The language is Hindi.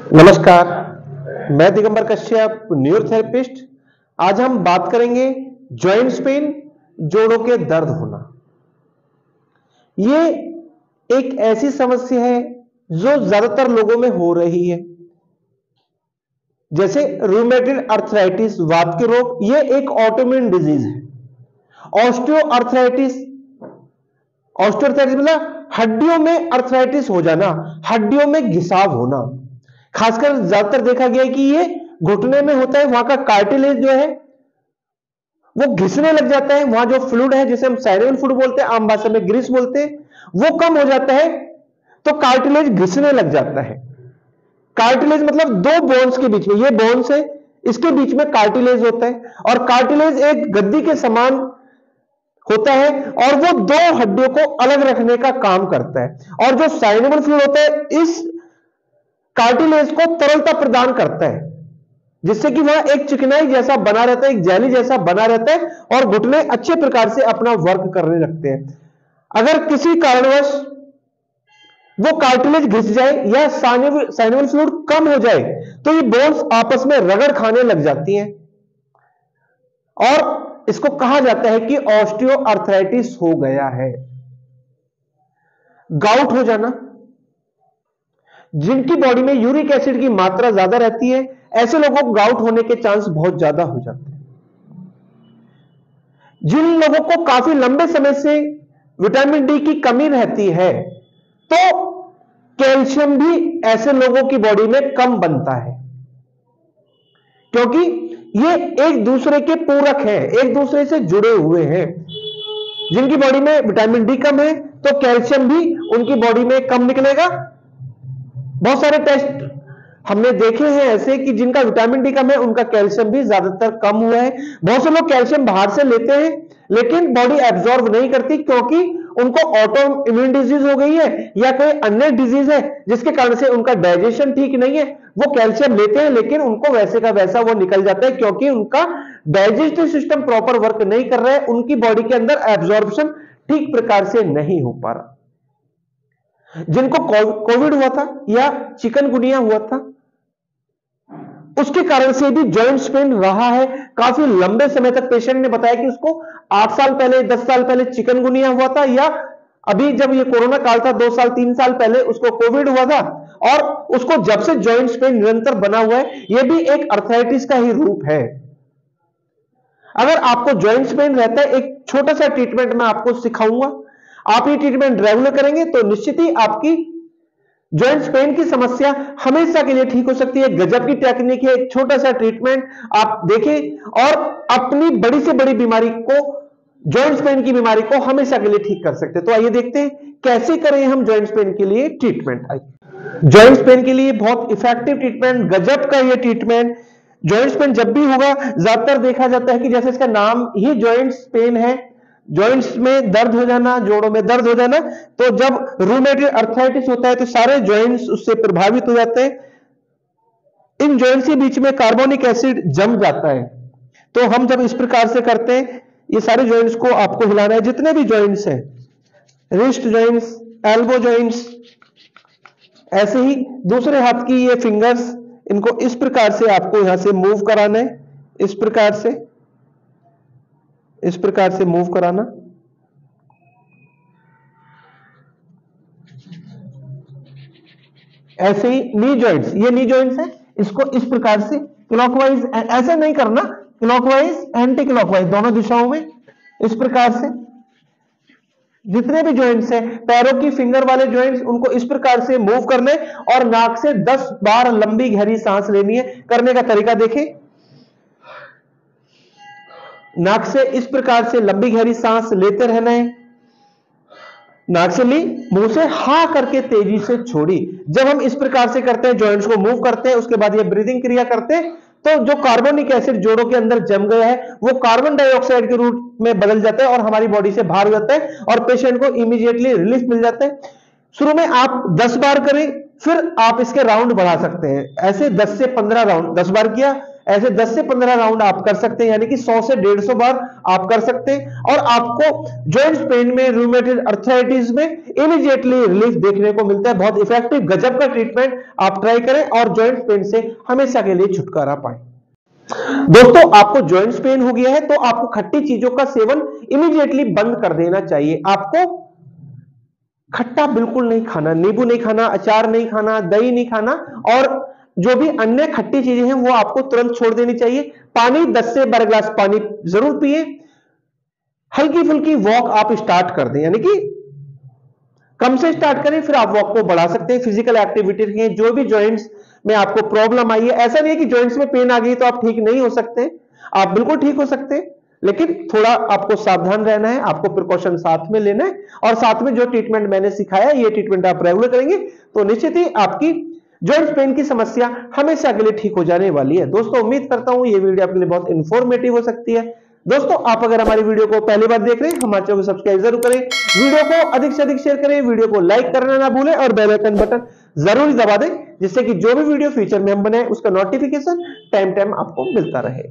नमस्कार, मैं दिगंबर कश्यप, न्यूरोथेरेपिस्ट। आज हम बात करेंगे जॉइंट्स पेन, जोड़ों के दर्द होना। ये एक ऐसी समस्या है जो ज्यादातर लोगों में हो रही है, जैसे रूमेटॉइड अर्थराइटिस, वात के रोग। ये एक ऑटोइम्यून डिजीज है। ऑस्टियोआर्थराइटिस, ऑस्टियोआर्थराइटिस मतलब हड्डियों में अर्थराइटिस हो जाना, हड्डियों में घिसाव होना। खासकर ज्यादातर देखा गया है कि ये घुटने में होता है। वहां का कार्टिलेज जो है वो घिसने लग जाता है। वहां जो फ्लूइड है, जिसे हम साइनोवियल फ्लूइड बोलते हैं, आम भाषा में ग्रीस बोलते हैं, वो कम हो जाता है तो कार्टिलेज घिसने लग जाता है। कार्टिलेज मतलब दो बोन्स के बीच में, ये बोन्स है, इसके बीच में कार्टिलेज होता है, और कार्टिलेज एक गद्दी के समान होता है और वो दो हड्डियों को अलग रखने का काम करता है। और जो साइनोवियल फ्लूइड होता है इस कार्टिलेज को तरलता प्रदान करता है, जिससे कि वह एक चिकनाई जैसा बना रहता है, एक जेली जैसा बना रहता है, और घुटने अच्छे प्रकार से अपना वर्क करने लगते हैं। अगर किसी कारणवश वो कार्टिलेज घिस जाए या साइनोवियल फ्लूइड कम हो जाए तो ये बोन्स आपस में रगड़ खाने लग जाती हैं, और इसको कहा जाता है कि ऑस्टियोआर्थराइटिस हो गया है। गाउट हो जाना, जिनकी बॉडी में यूरिक एसिड की मात्रा ज्यादा रहती है, ऐसे लोगों को गाउट होने के चांस बहुत ज्यादा हो जाते हैं। जिन लोगों को काफी लंबे समय से विटामिन डी की कमी रहती है, तो कैल्शियम भी ऐसे लोगों की बॉडी में कम बनता है, क्योंकि ये एक दूसरे के पूरक हैं, एक दूसरे से जुड़े हुए हैं। जिनकी बॉडी में विटामिन डी कम है तो कैल्शियम भी उनकी बॉडी में कम निकलेगा। बहुत सारे टेस्ट हमने देखे हैं ऐसे कि जिनका विटामिन डी कम है उनका कैल्शियम भी ज्यादातर कम हुआ है। बहुत से लोग कैल्शियम बाहर से लेते हैं लेकिन बॉडी एब्जॉर्ब नहीं करती, क्योंकि उनको ऑटो इम्यून डिजीज हो गई है या कोई अन्य डिजीज है जिसके कारण से उनका डाइजेशन ठीक नहीं है। वो कैल्शियम लेते हैं लेकिन उनको वैसे का वैसा वो निकल जाता है, क्योंकि उनका डाइजेस्टिव सिस्टम प्रॉपर वर्क नहीं कर रहा है, उनकी बॉडी के अंदर एब्जॉर्प्शन ठीक प्रकार से नहीं हो पा रहा। जिनको कोविड हुआ था या चिकनगुनिया हुआ था, उसके कारण से भी जॉइंट्स पेन रहा है काफी लंबे समय तक। पेशेंट ने बताया कि उसको 8 साल पहले, 10 साल पहले चिकनगुनिया हुआ था, या अभी जब ये कोरोना काल था 2 साल 3 साल पहले उसको कोविड हुआ था, और उसको जब से जॉइंट्स पेन निरंतर बना हुआ है। ये भी एक अर्थराइटिस का ही रूप है। अगर आपको जॉइंट्स पेन रहता है, एक छोटा सा ट्रीटमेंट मैं आपको सिखाऊंगा। आप ये ट्रीटमेंट रेगुलर करेंगे तो निश्चित ही आपकी जॉइंट्स पेन की समस्या हमेशा के लिए ठीक हो सकती है। गजब की टेक्निक है, एक छोटा सा ट्रीटमेंट आप देखें और अपनी बड़ी से बड़ी बीमारी को, जॉइंट्स पेन की बीमारी को हमेशा के लिए ठीक कर सकते हैं। तो आइए देखते हैं कैसे करें हम जॉइंट्स पेन के लिए ट्रीटमेंट। जॉइंट्स पेन के लिए बहुत इफेक्टिव ट्रीटमेंट, गजब का ये ट्रीटमेंट। जॉइंट्स पेन जब भी होगा, ज्यादातर देखा जाता है कि जैसे इसका नाम ही जॉइंट्स पेन है, जॉइंट्स में दर्द हो जाना, जोड़ों में दर्द हो जाना, तो जब रूमेटॉइड अर्थराइटिस होता है तो सारे जॉइंट्स उससे प्रभावित हो जाते हैं। इन जॉइंट्स के बीच में कार्बोनिक एसिड जम जाता है। तो हम जब इस प्रकार से करते हैं, ये सारे जॉइंट्स को आपको हिलाना है, जितने भी जॉइंट्स हैं, रिस्ट जॉइंट्स, एल्बो जॉइंट्स, ऐसे ही दूसरे हाथ की ये फिंगर्स, इनको इस प्रकार से आपको यहां से मूव कराना है, इस प्रकार से, इस प्रकार से मूव कराना। ऐसे ही नी जॉइंट्स, ये नी जॉइंट्स है, इसको इस प्रकार से क्लॉकवाइज, ऐसे नहीं करना, क्लॉकवाइज एंटी क्लॉकवाइज दोनों दिशाओं में, इस प्रकार से। जितने भी जॉइंट्स हैं, पैरों की फिंगर वाले जॉइंट्स, उनको इस प्रकार से मूव करने और नाक से 10 बार लंबी गहरी सांस लेनी है। करने का तरीका देखें, नाक से इस प्रकार से लंबी गहरी सांस लेते रहना है। नाक से ली, मुंह से हा करके तेजी से छोड़ी। जब हम इस प्रकार से करते हैं, जॉइंट्स को मूव करते हैं, उसके बाद ये ब्रीदिंग क्रिया करते हैं, तो जो कार्बोनिक एसिड जोड़ों के अंदर जम गया है वो कार्बन डाइऑक्साइड के रूप में बदल जाता है और हमारी बॉडी से बाहर हो जाता है, और पेशेंट को इमीडिएटली रिलीफ मिल जाता है। शुरू में आप 10 बार करें, फिर आप इसके राउंड बढ़ा सकते हैं। ऐसे 10 से 15 राउंड, 10 बार किया, ऐसे 10 से 15 राउंड आप कर सकते हैं, यानी कि 100 से 150 बार आप कर सकते हैं और आपको जॉइंट्स पेन में, रूमेटॉइड अर्थराइटिस में इमीडिएटली रिलीफ देखने को मिलता है। बहुत इफेक्टिव गजब का ट्रीटमेंट, आप ट्राई करें और जॉइंट्स पेन से हमेशा के लिए छुटकारा पाएं। दोस्तों, आपको जॉइंट्स पेन हो गया है तो आपको खट्टी चीजों का सेवन इमीडिएटली बंद कर देना चाहिए। आपको खट्टा बिल्कुल नहीं खाना, नींबू नहीं खाना, अचार नहीं खाना, दही नहीं खाना और जो भी अन्य खट्टी चीजें हैं वो आपको तुरंत छोड़ देनी चाहिए। पानी 10 से 12 गिलास पानी जरूर पिए। हल्की फुल्की वॉक आप स्टार्ट कर दें, यानी कि कम से स्टार्ट करें, फिर आप वॉक को बढ़ा सकते हैं। फिजिकल एक्टिविटी रखें। जो भी जॉइंट्स में आपको प्रॉब्लम आई है, ऐसा नहीं है कि जॉइंट्स में पेन आ गई तो आप ठीक नहीं हो सकते, आप बिल्कुल ठीक हो सकते हैं, लेकिन थोड़ा आपको सावधान रहना है, आपको प्रिकॉशन साथ में लेना है और साथ में जो ट्रीटमेंट मैंने सिखाया ये ट्रीटमेंट आप रेगुलर करेंगे तो निश्चित ही आपकी जॉइंट पेन की समस्या हमेशा के लिए ठीक हो जाने वाली है। दोस्तों, उम्मीद करता हूं ये वीडियो आपके लिए बहुत इंफॉर्मेटिव हो सकती है। दोस्तों, आप अगर हमारी वीडियो को पहली बार देख रहे हैं, हमारे चैनल को सब्सक्राइब जरूर करें, वीडियो को अधिक से अधिक शेयर करें, वीडियो को लाइक करना ना भूलें और बेल आइकन बटन जरूर दबा दें, जिससे कि जो भी वीडियो फ्यूचर में हम बनाए उसका नोटिफिकेशन टाइम टाइम आपको मिलता रहे।